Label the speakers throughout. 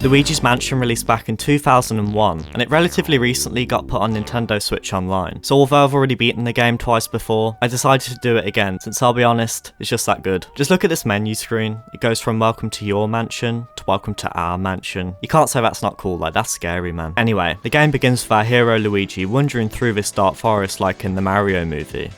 Speaker 1: Luigi's Mansion released back in 2001, and it relatively recently got put on Nintendo Switch Online. So although I've already beaten the game twice before, I decided to do it again, since I'll be honest, it's just that good. Just look at this menu screen. It goes from welcome to your mansion, to welcome to our mansion. You can't say that's not cool, like that's scary, man. Anyway, the game begins with our hero Luigi wandering through this dark forest like in the Mario movie.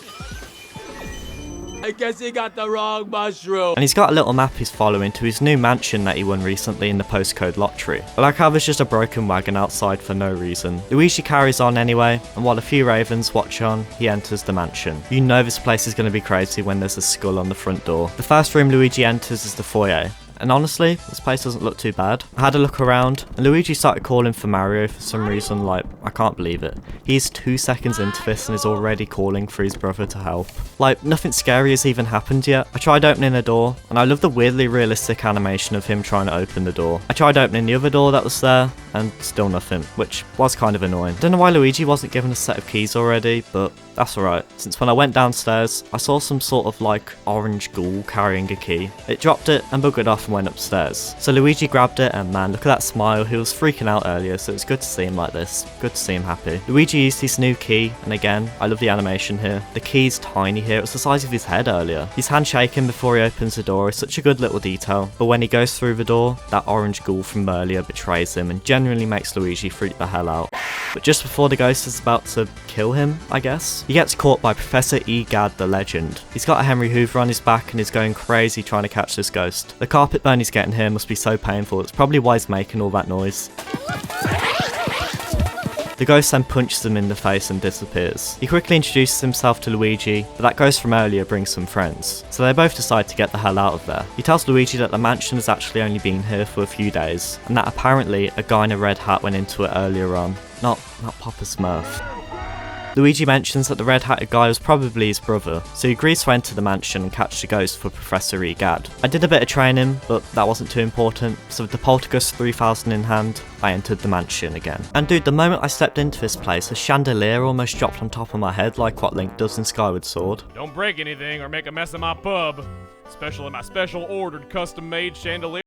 Speaker 2: I guess he got the wrong mushroom.
Speaker 1: And he's got a little map he's following to his new mansion that he won recently in the postcode lottery. I like how there's just a broken wagon outside for no reason. Luigi carries on anyway, and while a few ravens watch on, he enters the mansion. You know this place is going to be crazy when there's a skull on the front door. The first room Luigi enters is the foyer. And honestly, this place doesn't look too bad. I had a look around, and Luigi started calling for Mario for some reason, like, I can't believe it. He's 2 seconds into this and is already calling for his brother to help. Like, nothing scary has even happened yet. I tried opening a door, and I love the weirdly realistic animation of him trying to open the door. I tried opening the other door that was there, and still nothing, which was kind of annoying. Don't know why Luigi wasn't given a set of keys already, but that's alright, since when I went downstairs, I saw some sort of like orange ghoul carrying a key. It dropped it and buggered off and went upstairs. So Luigi grabbed it, and man, look at that smile. He was freaking out earlier, so it's good to see him like this. Good to see him happy. Luigi used his new key, and again, I love the animation here. The key's tiny here, it was the size of his head earlier. His hand shaking before he opens the door is such a good little detail, but when he goes through the door, that orange ghoul from earlier betrays him and genuinely makes Luigi freak the hell out. But just before the ghost is about to kill him, I guess, he gets caught by Professor Egad the Legend. He's got a Henry Hoover on his back and is going crazy trying to catch this ghost. The carpet burn he's getting here must be so painful, it's probably why he's making all that noise. The ghost then punches him in the face and disappears. He quickly introduces himself to Luigi, but that ghost from earlier brings some friends. So they both decide to get the hell out of there. He tells Luigi that the mansion has actually only been here for a few days, and that apparently a guy in a red hat went into it earlier on. Not Papa Smurf. Luigi mentions that the red-hatted guy was probably his brother, so he agrees to enter the mansion and catch the ghost for Professor Egad. I did a bit of training, but that wasn't too important, so with the Poltergust 3000 in hand, I entered the mansion again. And dude, the moment I stepped into this place, a chandelier almost dropped on top of my head like what Link does in Skyward Sword.
Speaker 3: Don't break anything or make a mess of my pub, especially my special ordered custom-made chandelier.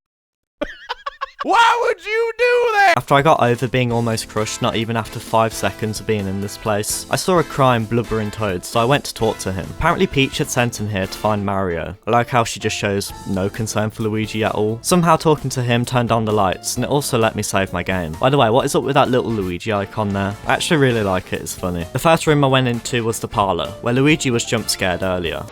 Speaker 3: Why would you do that?
Speaker 1: After I got over being almost crushed, not even after 5 seconds of being in this place, I saw a crying, blubbering Toad, so I went to talk to him. Apparently Peach had sent him here to find Mario. I like how she just shows no concern for Luigi at all. Somehow talking to him turned on the lights, and it also let me save my game. By the way, what is up with that little Luigi icon there? I actually really like it, it's funny. The first room I went into was the parlour, where Luigi was jump scared earlier.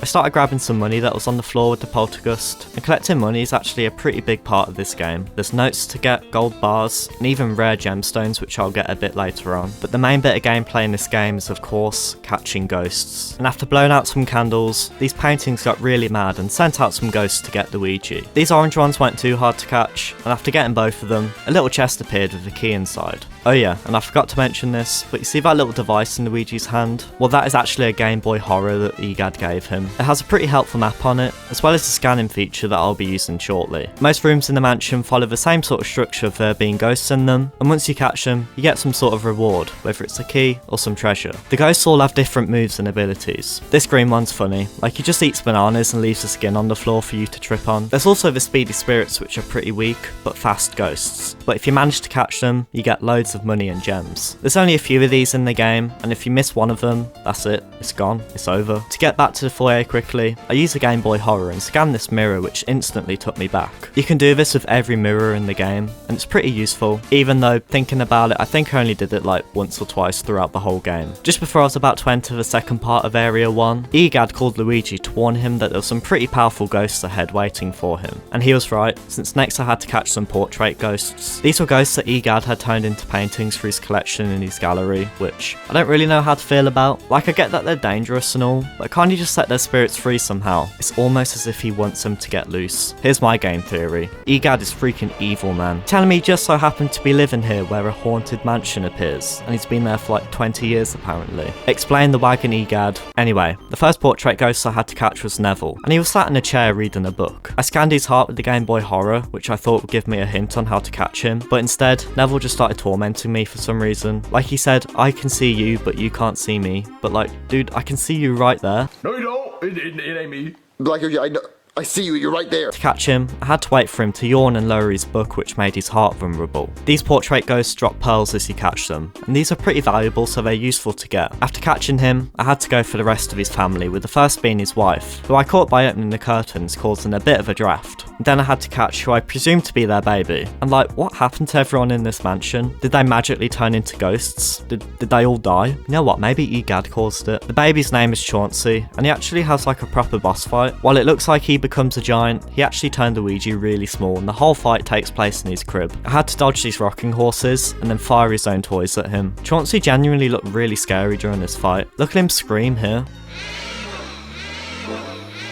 Speaker 1: I started grabbing some money that was on the floor with the Poltergust, and collecting money is actually a pretty big part of this game. There's notes to get, gold bars, and even rare gemstones which I'll get a bit later on. But the main bit of gameplay in this game is of course catching ghosts. And after blowing out some candles, these paintings got really mad and sent out some ghosts to get Luigi. These orange ones weren't too hard to catch, and after getting both of them, a little chest appeared with a key inside. Oh yeah, and I forgot to mention this, but you see that little device in Luigi's hand? Well, that is actually a Game Boy Horror that Egad gave him. It has a pretty helpful map on it, as well as the scanning feature that I'll be using shortly. Most rooms in the mansion follow the same sort of structure of there being ghosts in them, and once you catch them, you get some sort of reward, whether it's a key or some treasure. The ghosts all have different moves and abilities. This green one's funny, like he just eats bananas and leaves the skin on the floor for you to trip on. There's also the speedy spirits which are pretty weak, but fast ghosts. But if you manage to catch them, you get loads of money and gems. There's only a few of these in the game, and if you miss one of them, that's it, it's gone, it's over. To get back to the foyer quickly, I used a Game Boy Horror and scanned this mirror which instantly took me back. You can do this with every mirror in the game, and it's pretty useful, even though thinking about it, I think I only did it like once or twice throughout the whole game. Just before I was about to enter the second part of Area 1, Egad called Luigi to warn him that there were some pretty powerful ghosts ahead waiting for him. And he was right, since next I had to catch some portrait ghosts. These were ghosts that Egad had turned into paintings for his collection in his gallery, which I don't really know how to feel about. Like, I get that they're dangerous and all, but can't you just set their spirits free somehow? It's almost as if he wants them to get loose. Here's my game theory. Egad is freaking evil, man. Telling me he just so happened to be living here where a haunted mansion appears, and he's been there for like 20 years apparently. Explain the wagon, Egad. Anyway, the first portrait ghost I had to catch was Neville, and he was sat in a chair reading a book. I scanned his heart with the Game Boy Horror, which I thought would give me a hint on how to catch him, but instead, Neville just started tormenting me for some reason. Like he said, I can see you, but you can't see me. But like, dude, I can see you right there.
Speaker 4: No, you don't. It ain't me.
Speaker 5: Like, I know.
Speaker 4: I see you, you're right there.
Speaker 1: To catch him, I had to wait for him to yawn and lower his book, which made his heart vulnerable. These portrait ghosts drop pearls as you catch them, and these are pretty valuable, so they're useful to get. After catching him, I had to go for the rest of his family, with the first being his wife, who I caught by opening the curtains, causing a bit of a draft. And then I had to catch who I presumed to be their baby. And like, what happened to everyone in this mansion? Did they magically turn into ghosts? Did they all die? You know what, maybe Egad caused it. The baby's name is Chauncey, and he actually has like a proper boss fight. While it looks like he becomes a giant, he actually turned Luigi really small, and the whole fight takes place in his crib. I had to dodge these rocking horses, and then fire his own toys at him. Chauncey genuinely looked really scary during this fight. Look at him scream here.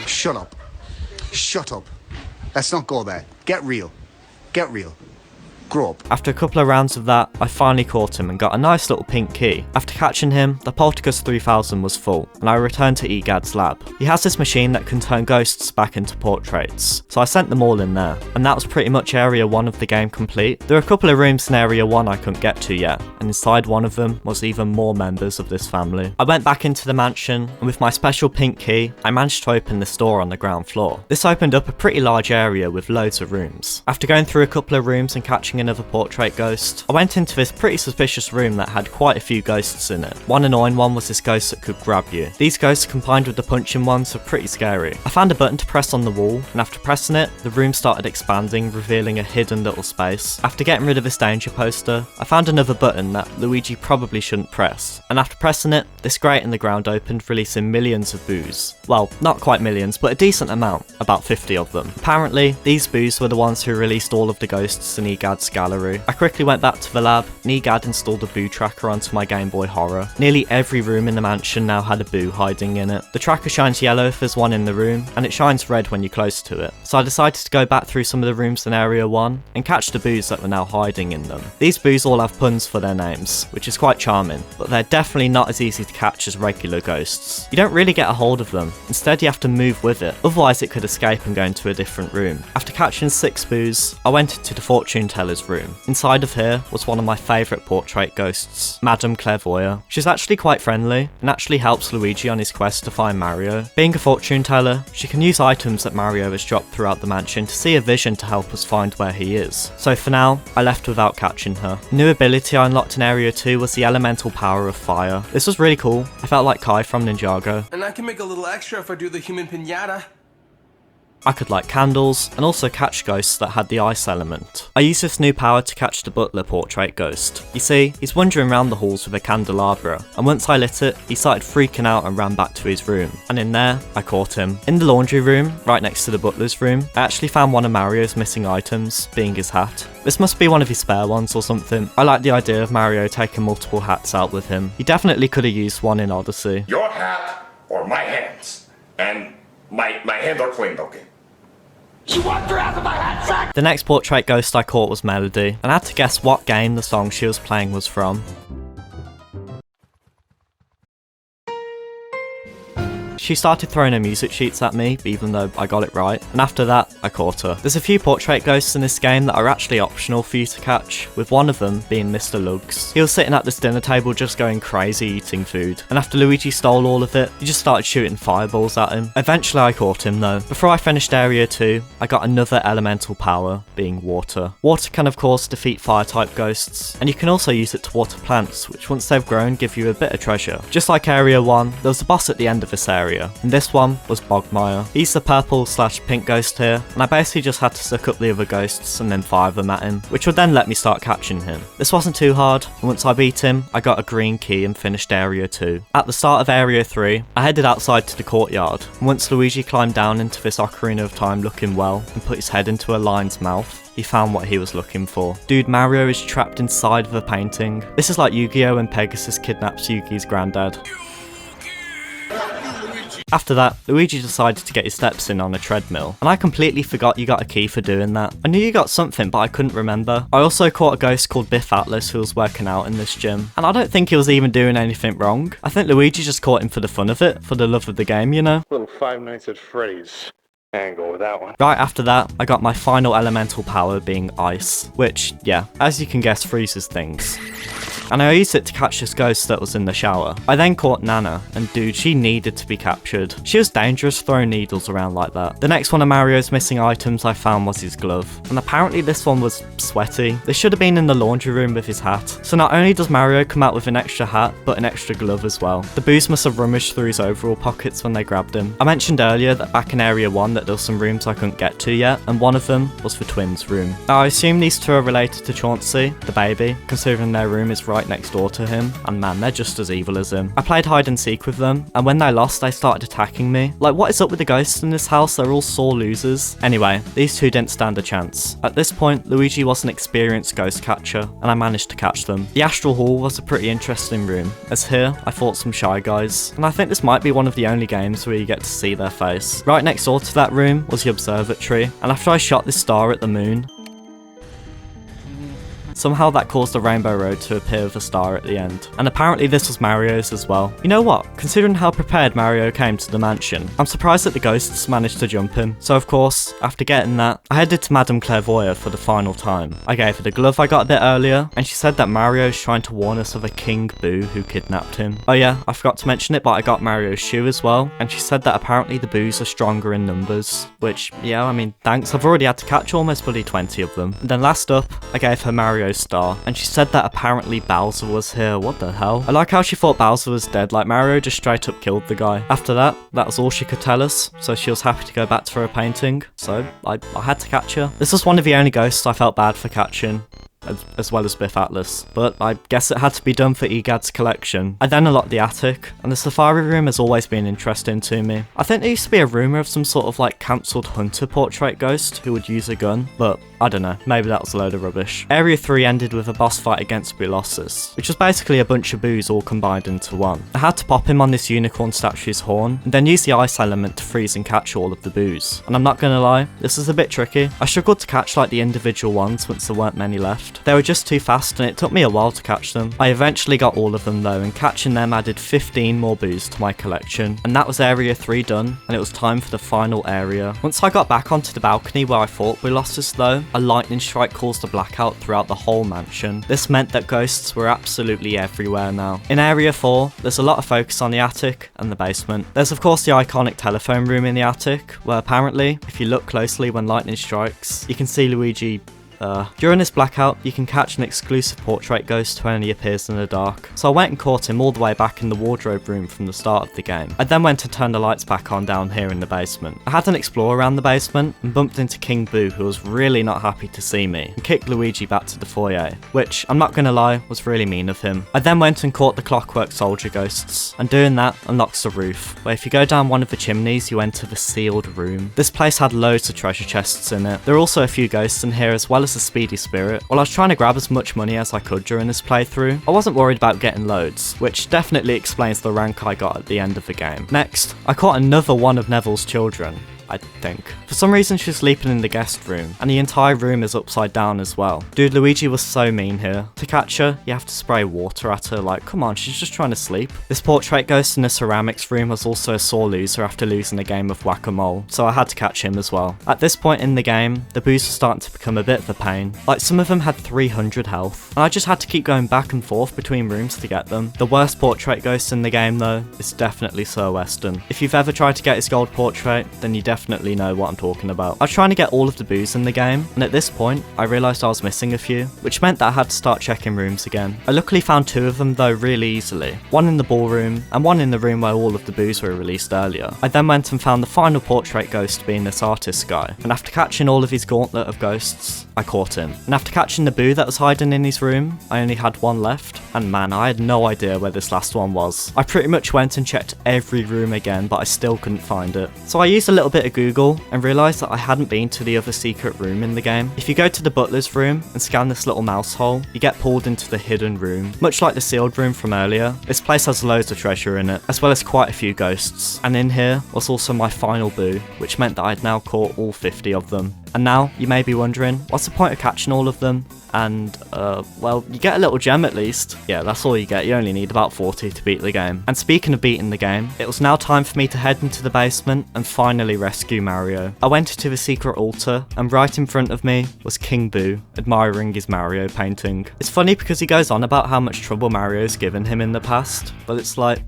Speaker 5: Shut up. Shut up. Let's not go there. Get real. Get real. Grow up.
Speaker 1: After a couple of rounds of that, I finally caught him and got a nice little pink key. After catching him, the Poltergust 3000 was full, and I returned to Egad's lab. He has this machine that can turn ghosts back into portraits, so I sent them all in there, and that was pretty much Area 1 of the game complete. There are a couple of rooms in Area 1 I couldn't get to yet, and inside one of them was even more members of this family. I went back into the mansion, and with my special pink key, I managed to open this door on the ground floor. This opened up a pretty large area with loads of rooms. After going through a couple of rooms and catching another portrait ghost, I went into this pretty suspicious room that had quite a few ghosts in it. One annoying one was this ghost that could grab you. These ghosts combined with the punching ones were pretty scary. I found a button to press on the wall, and after pressing it, the room started expanding, revealing a hidden little space. After getting rid of this danger poster, I found another button that Luigi probably shouldn't press, and after pressing it, this grate in the ground opened, releasing millions of boos. Well, not quite millions, but a decent amount, about 50 of them. Apparently, these boos were the ones who released all of the ghosts in Egad's gallery. I quickly went back to the lab, and Egad installed a boo tracker onto my Game Boy Horror. Nearly every room in the mansion now had a boo hiding in it. The tracker shines yellow if there's one in the room, and it shines red when you're close to it. So I decided to go back through some of the rooms in Area 1, and catch the boos that were now hiding in them. These boos all have puns for their names, which is quite charming, but they're definitely not as easy to catch as regular ghosts. You don't really get a hold of them, instead you have to move with it, otherwise it could escape and go into a different room. After catching 6 boos, I went into the fortune teller's room. Inside of here was one of my favourite portrait ghosts, Madame Clairvoyeur. She's actually quite friendly, and actually helps Luigi on his quest to find Mario. Being a fortune teller, she can use items that Mario has dropped throughout the mansion to see a vision to help us find where he is. So for now, I left without catching her. A new ability I unlocked in Area 2 was the elemental power of fire. This was really cool. I felt like Kai from Ninjago.
Speaker 6: And I can make a little extra if I do the human pinata.
Speaker 1: I could light candles, and also catch ghosts that had the ice element. I used this new power to catch the butler portrait ghost. You see, he's wandering around the halls with a candelabra, and once I lit it, he started freaking out and ran back to his room. And in there, I caught him. In the laundry room, right next to the butler's room, I actually found one of Mario's missing items, being his hat. This must be one of his spare ones or something. I like the idea of Mario taking multiple hats out with him. He definitely could have used one in Odyssey.
Speaker 7: Your hat or my hands? And my hands are clean, okay?
Speaker 2: You want your ass in my hat sack?
Speaker 1: The next portrait ghost I caught was Melody, and I had to guess what game the song she was playing was from. She started throwing her music sheets at me, even though I got it right, and after that, I caught her. There's a few portrait ghosts in this game that are actually optional for you to catch, with one of them being Mr. Lugs. He was sitting at this dinner table just going crazy eating food, and after Luigi stole all of it, he just started shooting fireballs at him. Eventually I caught him though. Before I finished Area 2, I got another elemental power, being water. Water can of course defeat fire type ghosts, and you can also use it to water plants, which once they've grown give you a bit of treasure. Just like Area 1, there was a boss at the end of this area, and this one was Bogmire. He's the purple/pink ghost here, and I basically just had to suck up the other ghosts and then fire them at him, which would then let me start catching him. This wasn't too hard, and once I beat him, I got a green key and finished Area 2. At the start of Area 3, I headed outside to the courtyard, and once Luigi climbed down into this Ocarina of Time looking well, and put his head into a lion's mouth, he found what he was looking for. Dude, Mario is trapped inside of a painting. This is like Yu-Gi-Oh! When Pegasus kidnaps Yugi's granddad. After that, Luigi decided to get his steps in on a treadmill, and I completely forgot you got a key for doing that. I knew you got something, but I couldn't remember. I also caught a ghost called Biff Atlas who was working out in this gym, and I don't think he was even doing anything wrong. I think Luigi just caught him for the fun of it, for the love of the game, you know?
Speaker 8: Little Five Nights at Freddy's angle with that one.
Speaker 1: Right after that, I got my final elemental power being ice, which, yeah, as you can guess, freezes things. and I used it to catch this ghost that was in the shower. I then caught Nana, and dude, she needed to be captured. She was dangerous throwing needles around like that. The next one of Mario's missing items I found was his glove, and apparently this one was sweaty. This should have been in the laundry room with his hat. So not only does Mario come out with an extra hat, but an extra glove as well. The boos must have rummaged through his overall pockets when they grabbed him. I mentioned earlier that back in Area 1 that there were some rooms I couldn't get to yet, and one of them was for Twins' room. Now I assume these two are related to Chauncey, the baby, considering their room is right next door to him, and man, they're just as evil as him. I played hide and seek with them, and when they lost, they started attacking me. Like, what is up with the ghosts in this house? They're all sore losers. Anyway, these two didn't stand a chance. At this point, Luigi was an experienced ghost catcher, and I managed to catch them. The Astral Hall was a pretty interesting room, as here, I fought some shy guys, and I think this might be one of the only games where you get to see their face. Right next door to that room was the observatory, and after I shot this star at the moon, somehow that caused the Rainbow Road to appear with a star at the end. And apparently this was Mario's as well. You know what? Considering how prepared Mario came to the mansion, I'm surprised that the ghosts managed to jump him. So of course, after getting that, I headed to Madame Clairvoyeur for the final time. I gave her the glove I got a bit earlier, and she said that Mario's trying to warn us of a King Boo who kidnapped him. Oh yeah, I forgot to mention it, but I got Mario's shoe as well, and she said that apparently the Boos are stronger in numbers. Which, yeah, I mean, thanks. I've already had to catch almost fully 20 of them. And then last up, I gave her Mario's star, and she said that apparently Bowser was here. What the hell? I like how she thought Bowser was dead, like Mario just straight up killed the guy. After that was all she could tell us, so she was happy to go back to her painting, so I had to catch her. This was one of the only ghosts I felt bad for catching, as well as Biff Atlas, but I guess it had to be done for EGAD's collection. I then unlocked the attic, and the safari room has always been interesting to me. I think there used to be a rumour of some sort of like cancelled hunter portrait ghost who would use a gun, but I don't know, maybe that was a load of rubbish. Area 3 ended with a boss fight against Bulossus, which was basically a bunch of boos all combined into one. I had to pop him on this unicorn statue's horn, and then use the ice element to freeze and catch all of the boos. And I'm not gonna lie, this is a bit tricky. I struggled to catch like the individual ones once there weren't many left. They were just too fast and it took me a while to catch them. I eventually got all of them though, and catching them added 15 more boos to my collection. And that was Area 3 done, and it was time for the final area. Once I got back onto the balcony where I fought Bulossus though, a lightning strike caused a blackout throughout the whole mansion. This meant that ghosts were absolutely everywhere now. In Area 4, there's a lot of focus on the attic and the basement. There's of course the iconic telephone room in the attic, where apparently, if you look closely when lightning strikes, you can see Luigi during this blackout, you can catch an exclusive portrait ghost who only appears in the dark. So I went and caught him all the way back in the wardrobe room from the start of the game. I then went to turn the lights back on down here in the basement. I had an explore around the basement and bumped into King Boo, who was really not happy to see me, and kicked Luigi back to the foyer, which, I'm not gonna lie, was really mean of him. I then went and caught the clockwork soldier ghosts, and doing that unlocks the roof, where if you go down one of the chimneys, you enter the sealed room. This place had loads of treasure chests in it. There are also a few ghosts in here as well as a speedy spirit. While I was trying to grab as much money as I could during this playthrough, I wasn't worried about getting loads, which definitely explains the rank I got at the end of the game. Next, I caught another one of Neville's children, I think. For some reason she's sleeping in the guest room, and the entire room is upside down as well. Dude, Luigi was so mean here. To catch her, you have to spray water at her, like, come on, she's just trying to sleep. This portrait ghost in the ceramics room was also a sore loser after losing a game of whack-a-mole, so I had to catch him as well. At this point in the game, the boos were starting to become a bit of a pain. Like, some of them had 300 health, and I just had to keep going back and forth between rooms to get them. The worst portrait ghost in the game though is definitely Sir Weston. If you've ever tried to get his gold portrait, then you definitely know what I'm talking about. I was trying to get all of the boos in the game, and at this point, I realised I was missing a few, which meant that I had to start checking rooms again. I luckily found 2 of them though really easily. One in the ballroom, and one in the room where all of the boos were released earlier. I then went and found the final portrait ghost being this artist guy, and after catching all of his gauntlet of ghosts, I caught him. And after catching the boo that was hiding in his room, I only had one left, and man, I had no idea where this last one was. I pretty much went and checked every room again, but I still couldn't find it. So I used a little bit of Google and realised that I hadn't been to the other secret room in the game. If you go to the butler's room and scan this little mouse hole, you get pulled into the hidden room. Much like the sealed room from earlier, this place has loads of treasure in it, as well as quite a few ghosts. And in here was also my final boo, which meant that I'd now caught all 50 of them. And now, you may be wondering, what's the point of catching all of them? And, well, you get a little gem at least. Yeah, that's all you get. You only need about 40 to beat the game. And speaking of beating the game, it was now time for me to head into the basement and finally rescue Mario. I went into the secret altar, and right in front of me was King Boo, admiring his Mario painting. It's funny because he goes on about how much trouble Mario's given him in the past, but it's like,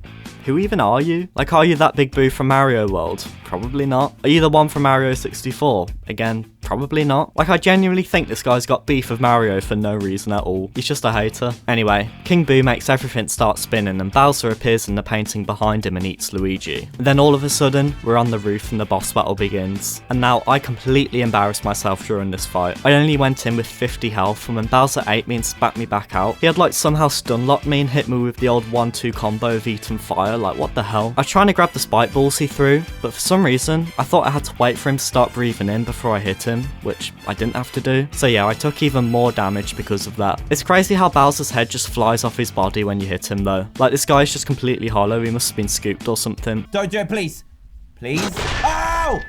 Speaker 1: who even are you? Like, are you that Big Boo from Mario World? Probably not. Are you the one from Mario 64? Again, probably not. Like, I genuinely think this guy's got beef with Mario for no reason at all. He's just a hater. Anyway, King Boo makes everything start spinning and Bowser appears in the painting behind him and eats Luigi. And then all of a sudden, we're on the roof and the boss battle begins. And now I completely embarrassed myself during this fight. I only went in with 50 health, and when Bowser ate me and spat me back out, he had like somehow stun locked me and hit me with the old 1-2 combo of Eat and Fire. Like, what the hell? I was trying to grab the spike balls he threw, but for some reason, I thought I had to wait for him to start breathing in before I hit him, which I didn't have to do. So yeah, I took even more damage because of that. It's crazy how Bowser's head just flies off his body when you hit him though. Like, this guy's just completely hollow, he must have been scooped or something.
Speaker 4: Don't do it, please. Please. Ow!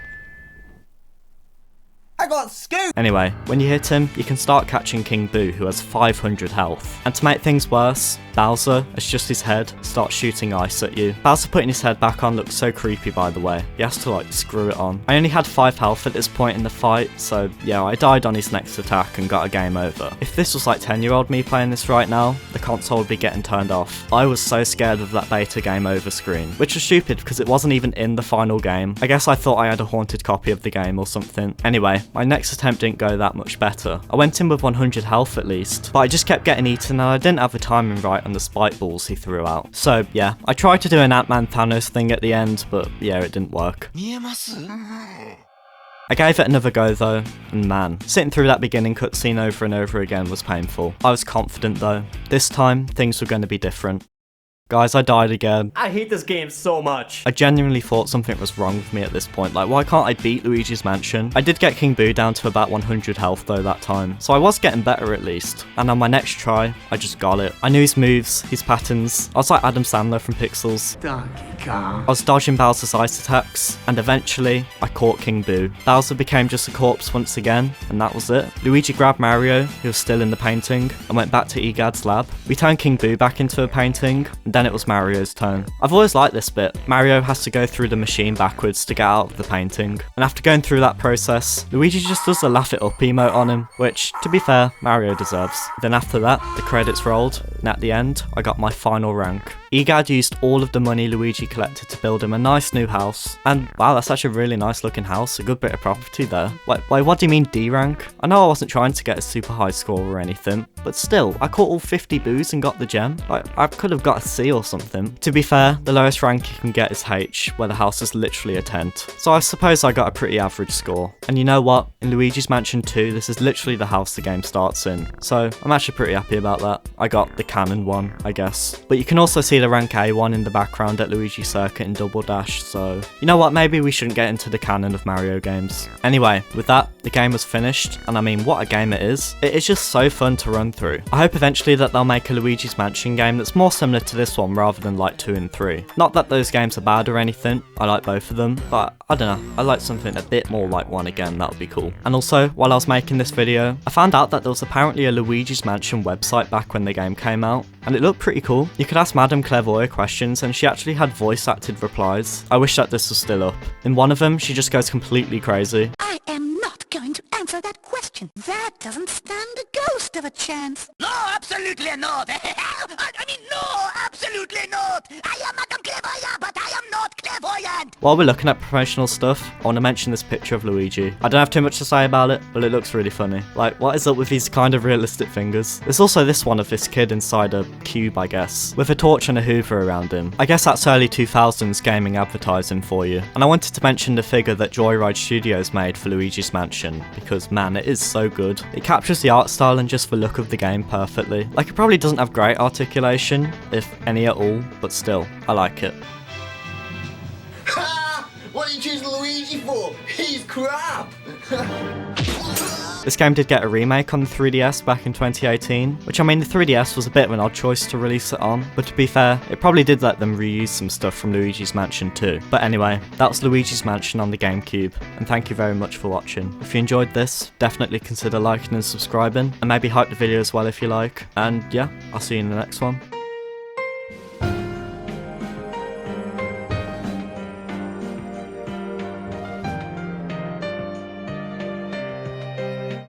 Speaker 4: I got scooped!
Speaker 1: Anyway, when you hit him, you can start catching King Boo, who has 500 health. And to make things worse, Bowser, as just his head, starts shooting ice at you. Bowser putting his head back on looks so creepy, by the way. He has to like screw it on. I only had 5 health at this point in the fight, so yeah, I died on his next attack and got a game over. If this was like 10-year-old me playing this right now, the console would be getting turned off. I was so scared of that beta game over screen, which was stupid because it wasn't even in the final game. I guess I thought I had a haunted copy of the game or something. Anyway, my next attempt didn't go that much better. I went in with 100 health at least, but I just kept getting eaten and I didn't have the timing right on the spike balls he threw out. So yeah, I tried to do an Ant-Man Thanos thing at the end, but yeah, it didn't work. I gave it another go though, and man, sitting through that beginning cutscene over and over again was painful. I was confident though. This time, things were going to be different. Guys, I died again.
Speaker 9: I hate this game so much.
Speaker 1: I genuinely thought something was wrong with me at this point. Like, why can't I beat Luigi's Mansion? I did get King Boo down to about 100 health though that time, so I was getting better at least. And on my next try, I just got it. I knew his moves, his patterns. I was like Adam Sandler from Pixels.
Speaker 5: Donkey Kong.
Speaker 1: I was dodging Bowser's ice attacks, and eventually, I caught King Boo. Bowser became just a corpse once again, and that was it. Luigi grabbed Mario, who was still in the painting, and went back to Egad's lab. We turned King Boo back into a painting, and then it was Mario's turn. I've always liked this bit. Mario has to go through the machine backwards to get out of the painting. And after going through that process, Luigi just does a laugh it up emote on him, which, to be fair, Mario deserves. Then after that, the credits rolled, and at the end, I got my final rank. Egad used all of the money Luigi collected to build him a nice new house. And wow, that's actually a really nice looking house, a good bit of property there. Wait, what do you mean D rank? I know I wasn't trying to get a super high score or anything, but still, I caught all 50 boos and got the gem. Like, I could have got a C or something. To be fair, the lowest rank you can get is H, where the house is literally a tent. So I suppose I got a pretty average score. And you know what? In Luigi's Mansion 2, this is literally the house the game starts in. So I'm actually pretty happy about that. I got the canon one, I guess. But you can also see the rank A one in the background at Luigi Circuit and Double Dash, so you know what, maybe we shouldn't get into the canon of Mario games. Anyway, with that, the game was finished, and I mean, what a game it is. It is just so fun to run through. I hope eventually that they'll make a Luigi's Mansion game that's more similar to this one rather than like 2 and 3. Not that those games are bad or anything, I like both of them, but I don't know, I like something a bit more like one again, that would be cool. And also, while I was making this video, I found out that there was apparently a Luigi's Mansion website back when the game came out, and it looked pretty cool. You could ask Madame Clairvoyant questions, and she actually had voice acted replies. I wish that this was still up. In one of them, she just goes completely crazy.
Speaker 10: I am not going to answer that question. That doesn't stand a ghost of a chance.
Speaker 11: No, absolutely not. I mean, no, absolutely not. I am Madame Clairvoyant, but I am not clairvoyant.
Speaker 1: While we're looking at promotional stuff, I want to mention this picture of Luigi. I don't have too much to say about it, but it looks really funny. Like, what is up with these kind of realistic fingers? There's also this one of this kid inside a cube, I guess, with a torch and a hoover around him. I guess that's early 2000s gaming advertising for you. And I wanted to mention the figure that Joyride Studios made for Luigi's Mansion, because man, it is so good. It captures the art style and just the look of the game perfectly. Like, it probably doesn't have great articulation, if any at all, but still, I like it.
Speaker 12: Ha! What are you choosing Luigi for? He's crap!
Speaker 1: This game did get a remake on the 3DS back in 2018, which I mean the 3DS was a bit of an odd choice to release it on, but to be fair, it probably did let them reuse some stuff from Luigi's Mansion too. But anyway, that was Luigi's Mansion on the GameCube, and thank you very much for watching. If you enjoyed this, definitely consider liking and subscribing, and maybe hype the video as well if you like, and yeah, I'll see you in the next one.